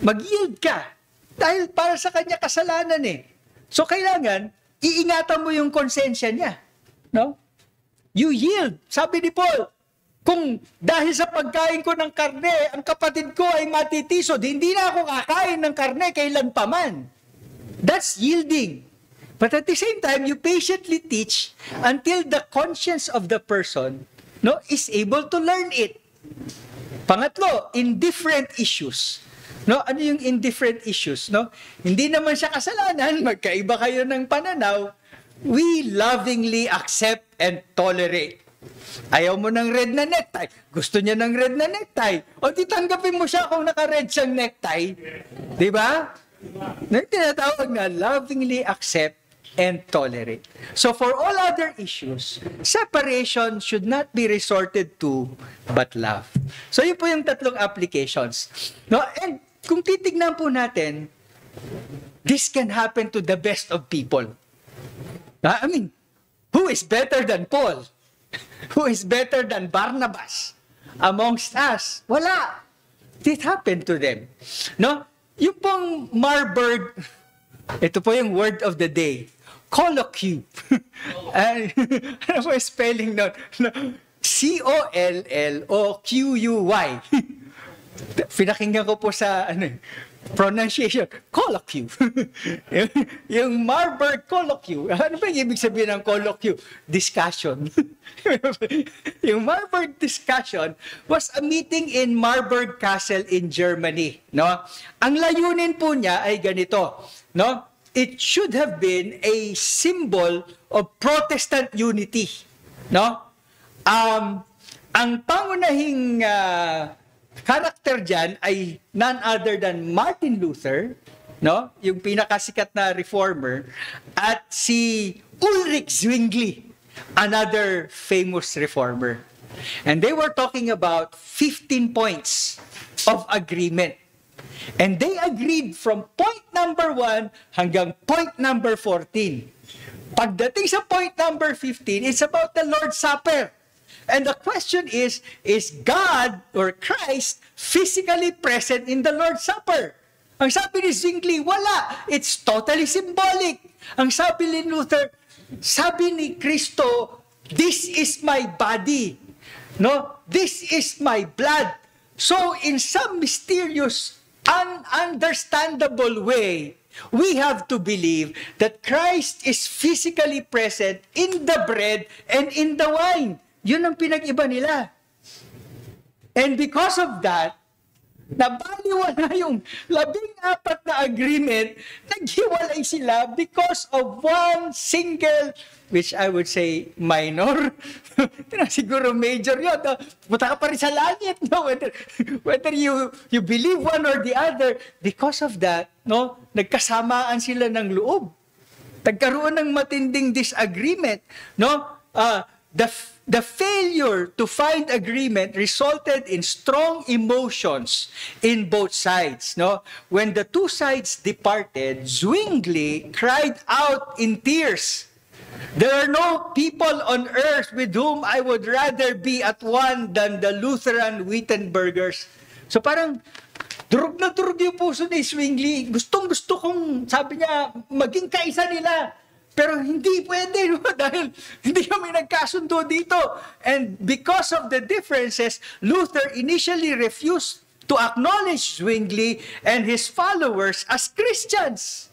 Mag-yield ka. Dahil para sa kanya kasalanan eh. So kailangan, iingatan mo yung konsensya niya. No? You yield. Sabi ni Paul, kung dahil sa pagkain ko ng karne, ang kapatid ko ay matitisod, hindi na ako kakain ng karne kailan pa man. That's yielding. But at the same time, you patiently teach until the conscience of the person is able to learn it. Pangatlo, indifferent issues. Ano yung indifferent issues? Hindi naman siya kasalanan, magkaiba kayo ng pananaw, we lovingly accept and tolerate. Ayaw mo ng red na necktie. Gusto niya ng red na necktie. O titanggapin mo siya kung naka-red siyang necktie. Diba? Tinatawag na lovingly accept and tolerate. So for all other issues, separation should not be resorted to but love. So yun po yung tatlong applications. And kung titignan po natin, this can happen to the best of people. I mean, who is better than Paul? Who is better than Barnabas? Amongst us, wala. It happened to them. Yung pong Marburg, ito po yung word of the day. Colloquy. Ano po yung spelling nun? Colloquy. Pinakinggan ko po sa pronunciation, colloquy. yung Marburg colloquy. Ano ba yung ibig sabihin ng colloquy? Discussion. Yung Marburg discussion was a meeting in Marburg Castle in Germany. No? Ang layunin po niya ay ganito. No? It should have been a symbol of Protestant unity. No? Ang pangunahing karakter dyan ay none other than Martin Luther, no? Yung pinakasikat na reformer, at si Ulrich Zwingli, another famous reformer. And they were talking about 15 points of agreement. And they agreed from point number 1 hanggang point number 14. Pagdating sa point number 15, it's about the Lord's Supper. And the question is God or Christ physically present in the Lord's Supper? Ang sabi ni Zwingli, wala. It's totally symbolic. Ang sabi ni Luther, sabi ni Kristo, this is my body. No? This is my blood. So in some mysterious, ununderstandable way, we have to believe that Christ is physically present in the bread and in the wine. Yun ang pinag-iba nila. And because of that, nabaliwala yung 14 na agreement, naghiwalay sila because of one single, which I would say minor, siguro major yun. Punta ka pa rin sa langit, no? Whether you believe one or the other, because of that, no, nagkasamaan sila ng loob. Nagkaroon ng matinding disagreement, no? The failure to find agreement resulted in strong emotions in both sides. No? When the two sides departed, Zwingli cried out in tears, "There are no people on earth with whom I would rather be at one than the Lutheran Wittenbergers." So parang durog na durog yung puso ni Zwingli. Gustong-gusto kong, sabi niya, maging kaisa nila. Pero hindi pwede, no? Dahil hindi kami nagkasundo dito. And because of the differences, Luther initially refused to acknowledge Zwingli and his followers as Christians.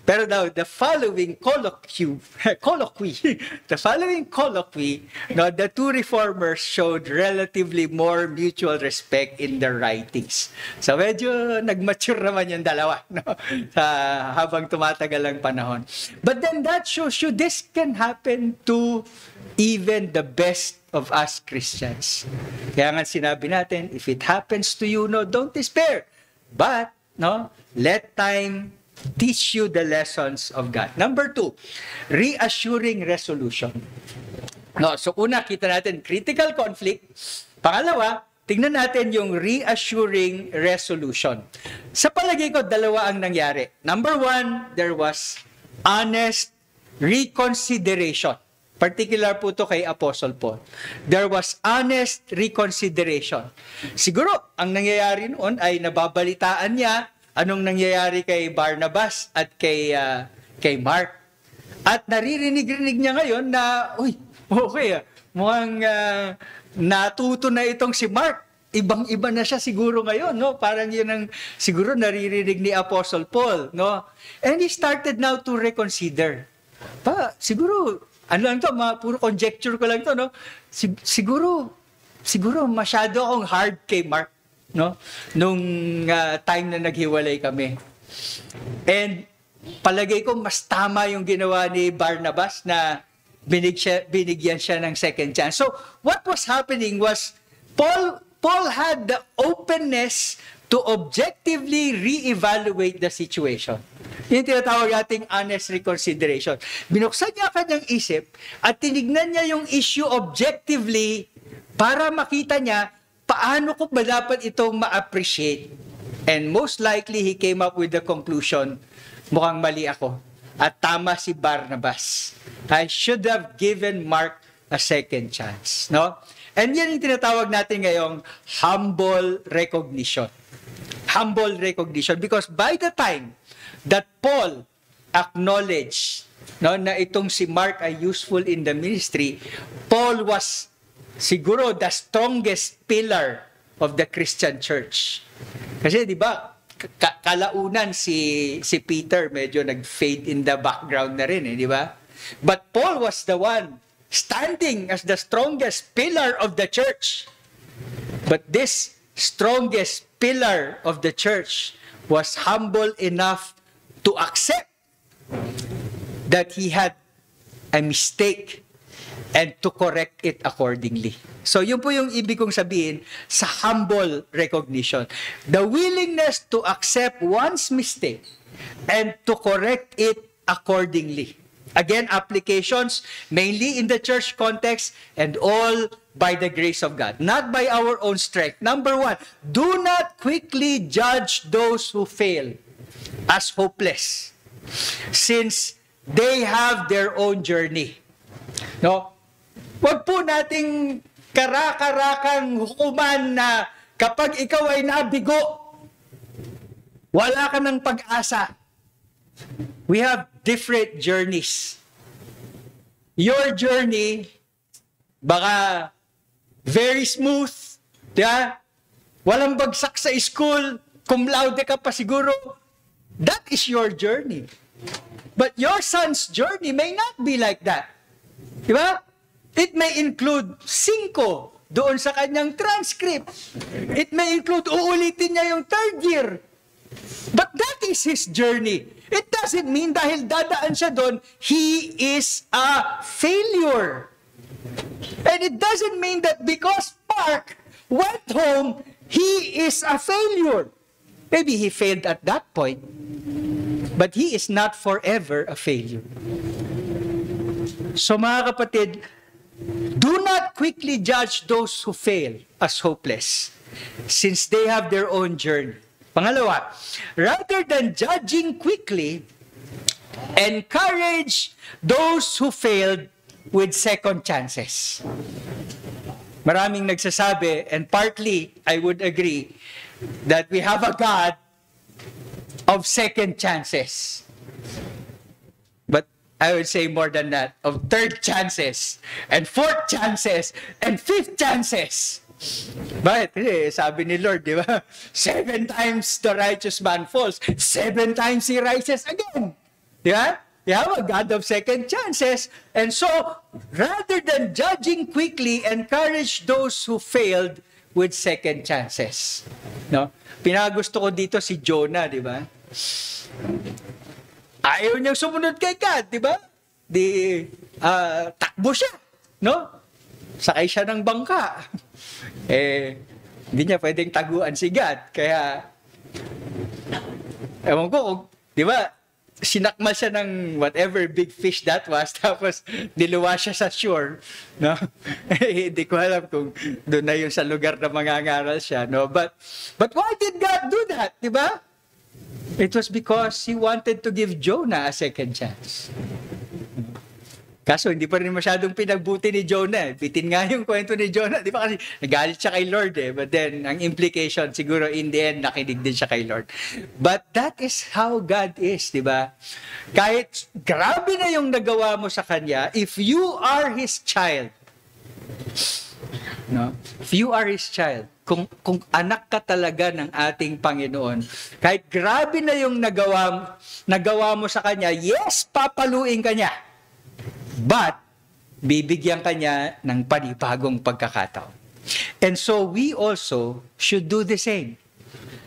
Pero now, the following colloquy, no, the two reformers showed relatively more mutual respect in their writings. So medyo nag-mature naman yung dalawa, no, habang tumatagal ang panahon. But then that shows you this can happen to even the best of us Christians. Kaya nga sinabi natin, if it happens to you, no, don't despair. But, no, let time teach you the lessons of God. Number 2, reassuring resolution. No, so una, kita natin critical conflict. Pangalawa, tingnan natin yung reassuring resolution. Sa palagay ko, dalawa ang nangyari. Number 1, there was honest reconsideration. Particular po to kay Apostle Paul. There was honest reconsideration. Siguro, ang nangyayari noon ay nababalitaan niya anong nangyayari kay Barnabas at kay Mark. At naririnig-rinig niya ngayon na, uy, okay, mukhang natuto na itong si Mark. Ibang-iba na siya siguro ngayon, no? Parang yun ang siguro naririnig ni Apostle Paul, no? And he started now to reconsider. Siguro, ano lang to, puro conjecture ko lang to, no? Siguro masyado akong hard kay Mark, no, nung time na naghiwalay kami. And palagay ko mas tama yung ginawa ni Barnabas na binigyan siya ng second chance. So what was happening was Paul had the openness to objectively re-evaluate the situation. Yung tinatawag nating honest reconsideration. Binuksan niya kanyang isip at tinignan niya yung issue objectively para makita niya paano ko ba dapat itong ma-appreciate? And most likely, he came up with the conclusion, mukhang mali ako. At tama si Barnabas. I should have given Mark a second chance. No? And yan yung tinatawag natin ngayong humble recognition. Humble recognition. Because by the time that Paul acknowledged, no, na itong si Mark ay useful in the ministry, Paul was siguro the strongest pillar of the Christian church. Kasi di ba, kalaunan si Peter medyo nag-fade in the background na rin, di ba? But Paul was the one standing as the strongest pillar of the church. But this strongest pillar of the church was humble enough to accept that he had a mistake and to correct it accordingly. So yun po yung ibig kong sabihin sa humble recognition. The willingness to accept one's mistake and to correct it accordingly. Again, applications mainly in the church context and all by the grace of God, not by our own strength. Number one, do not quickly judge those who fail as hopeless, since they have their own journey. No? Huwag po nating kara-karakang hukuman na kapag ikaw ay nabigo, wala ka ng pag-asa. We have different journeys. Your journey, baka very smooth, yeah? Walang bagsak sa school, cum laude ka pa siguro. That is your journey. But your son's journey may not be like that. Diba? It may include 5 doon sa kanyang transcript. It may include uulitin niya yung 3rd year. But that is his journey. It doesn't mean dahil dadaan siya doon, he is a failure. And it doesn't mean that because Mark went home, he is a failure. Maybe he failed at that point, but he is not forever a failure. So mga kapatid, do not quickly judge those who fail as hopeless, since they have their own journey. Pangalawa, rather than judging quickly, encourage those who failed with second chances. Maraming nagsasabi, and partly I would agree, that we have a God of second chances. But I would say more than that, of 3rd chances, and 4th chances, and 5th chances. Bakit? Sabi ni Lord, di ba? 7 times the righteous man falls, 7 times he rises again. Di ba? You have a God of second chances. And so, rather than judging quickly, encourage those who failed with second chances. No? Pinagusto ko dito si Jonah, di ba? Ayaw niyang sumunod kay God, di ba? Takbo siya, no? Sakay siya ng bangka. Hindi niya pwedeng taguan si God. Kaya, ewan ko, di ba, sinakmal siya ng whatever big fish that was, tapos niluwa siya sa shore, no? Hindi ko alam kung doon na yung sa lugar na mangangaral siya, no? But why did God do that, di ba? It was because He wanted to give Jonah a second chance. Kaso hindi pa rin masyadong pinagbuti ni Jonah. Bitin nga yung kwento ni Jonah. Di ba kasi nagalit siya kay Lord eh. But then, ang implication, siguro in the end, nakinig din siya kay Lord. But that is how God is, di ba? Kahit grabe na yung nagawa mo sa Kanya, if you are His child, no? If you are His child, kung anak ka talaga ng ating Panginoon, kahit grabe na yung nagawa mo sa Kanya, yes, papaluin ka niya. But, bibigyan ka niya ng panibagong pagkakataon. And so, we also should do the same.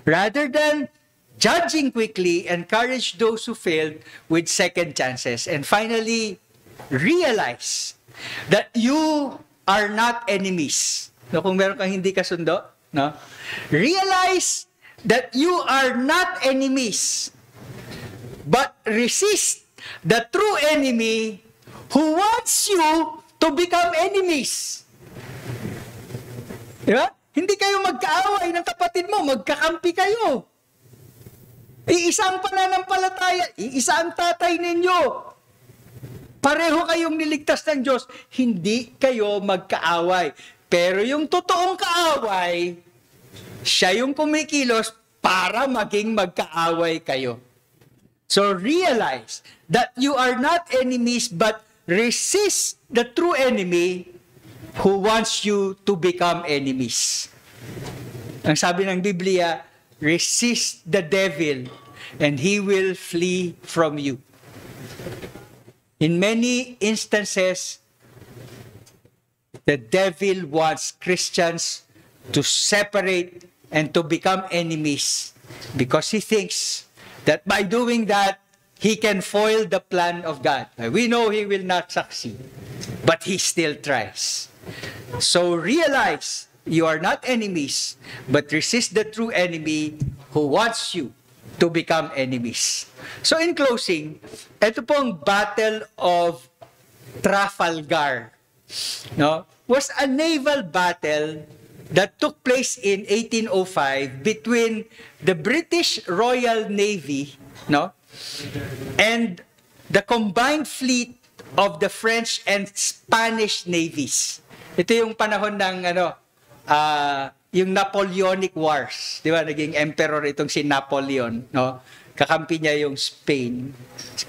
Rather than judging quickly, encourage those who failed with second chances. And finally, realize that you are not enemies. No, kung meron kang hindi kasundo, no? Realize that you are not enemies, but resist the true enemy who wants you to become enemies. Diba? Hindi kayo magkaaway ng kapatid mo, magkakampi kayo. Iisa ang pananampalataya, iisa ang tatay ninyo. Pareho kayong niligtas ng Diyos, hindi kayo magkaaway. Pero yung totoong kaaway, siya yung kumikilos para maging magkaaway kayo. So realize that you are not enemies, but resist the true enemy who wants you to become enemies. Ang sabi ng Biblia, resist the devil and he will flee from you. In many instances, the devil wants Christians to separate and to become enemies because he thinks that by doing that, he can foil the plan of God. We know he will not succeed, but he still tries. So realize you are not enemies, but resist the true enemy who wants you to become enemies. So in closing, ito pong Battle of Trafalgar, no, was a naval battle that took place in 1805 between the British Royal Navy, no, and the combined fleet of the French and Spanish navies. Ito yung panahon ng yung Napoleonic Wars, di ba? Naging emperor itong si Napoleon, no? Kakampi niya yung Spain.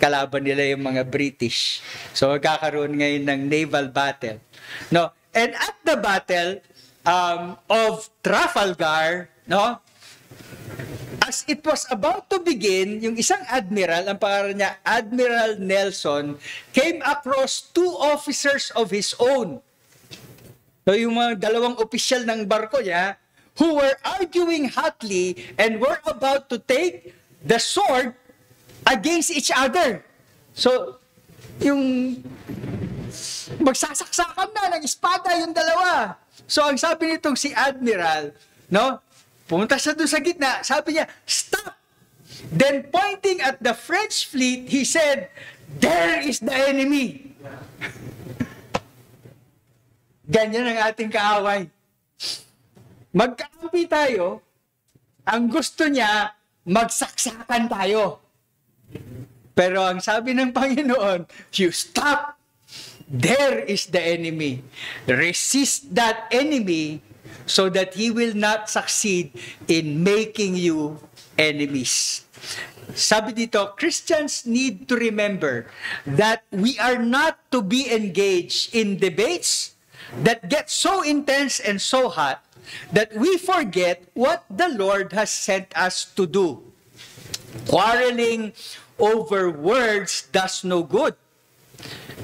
Kalaban nila yung mga British. So magkakaroon ngayon ng naval battle, no? And at the battle of Trafalgar, no? As it was about to begin, yung isang admiral, ang pangalan niya Admiral Nelson, came across two officers of his own. So yung mga dalawang opisyal ng barko niya, who were arguing hotly and were about to take the sword against each other. So, yung magsasaksakan na ng espada yung dalawa. So, ang sabi nitong si Admiral, no? Pumunta siya doon sa gitna, sabi niya, stop! Then pointing at the French fleet, he said, there is the enemy. Ganyan ang ating kaaway. Magkakampi tayo, ang gusto niya, magsaksakan tayo. Pero ang sabi ng Panginoon, you stop. There is the enemy. Resist that enemy so that he will not succeed in making you enemies. Sabi dito, Christians need to remember that we are not to be engaged in debates that get so intense and so hot that we forget what the Lord has sent us to do. Quarreling over words does no good.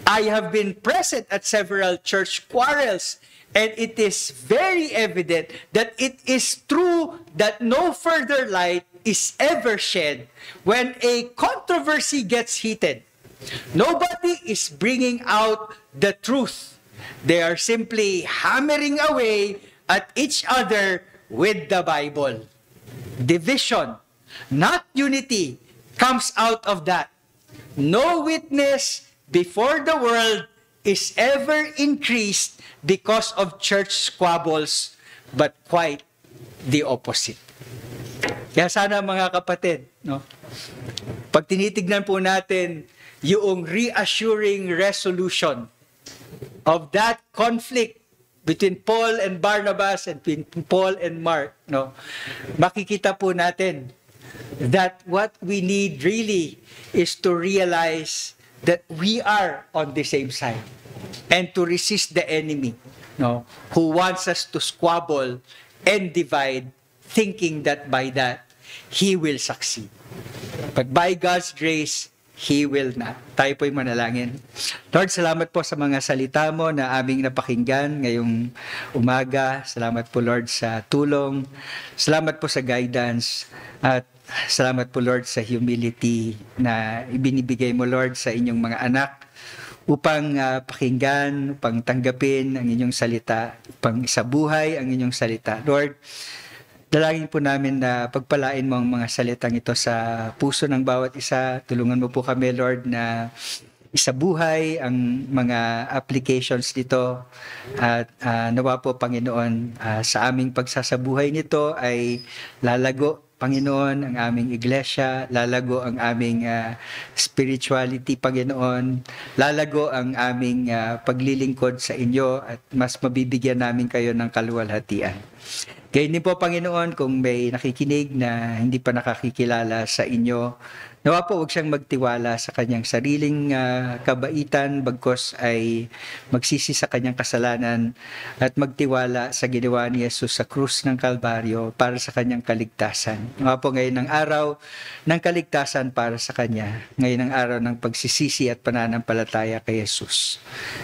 I have been present at several church quarrels, and it is very evident that it is true that no further light is ever shed when a controversy gets heated. Nobody is bringing out the truth. They are simply hammering away at each other with the Bible. Division, not unity, comes out of that. No witness before the world is ever increased because of church squabbles, but quite the opposite. Kaya sana mga kapatid, no? Pag tinitignan po natin yung reassuring resolution of that conflict between Paul and Barnabas and between Paul and Mark, no, makikita po natin that what we need really is to realize that we are on the same side and to resist the enemy, no, who wants us to squabble and divide, thinking that by that he will succeed. But by God's grace, He will not. Tayo po'y manalangin. Lord, salamat po sa mga salita mo na aming napakinggan ngayong umaga. Salamat po, Lord, sa tulong. Salamat po sa guidance. At salamat po, Lord, sa humility na ibinibigay mo, Lord, sa inyong mga anak upang pakinggan, upang tanggapin ang inyong salita, upang isabuhay ang inyong salita. Lord, dalangin po namin na pagpalain mo ang mga salitang ito sa puso ng bawat isa. Tulungan mo po kami, Lord, na isabuhay ang mga applications nito. At nawa po, Panginoon, sa aming pagsasabuhay nito ay lalago, Panginoon, ang aming iglesia, lalago ang aming spirituality, Panginoon, lalago ang aming paglilingkod sa inyo at mas mabibigyan namin kayo ng kaluwalhatian. Gayon din po, Panginoon, kung may nakikinig na hindi pa nakakikilala sa inyo, nawa po huwag siyang magtiwala sa kanyang sariling kabaitan, bagkos ay magsisi sa kanyang kasalanan at magtiwala sa ginawa ni Jesus sa krus ng Kalbaryo para sa kanyang kaligtasan. Nawa po ngayon ang araw ng kaligtasan para sa kanya. Ngayon ang araw ng pagsisisi at pananampalataya kay Jesus.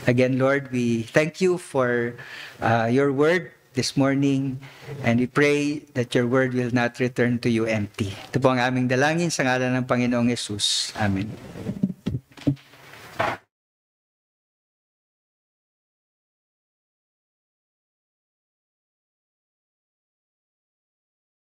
Again, Lord, we thank you for your word this morning, and we pray that your word will not return to you empty. Ito po ang aming dalangin sa ngalan ng Panginoong Jesus. Amen.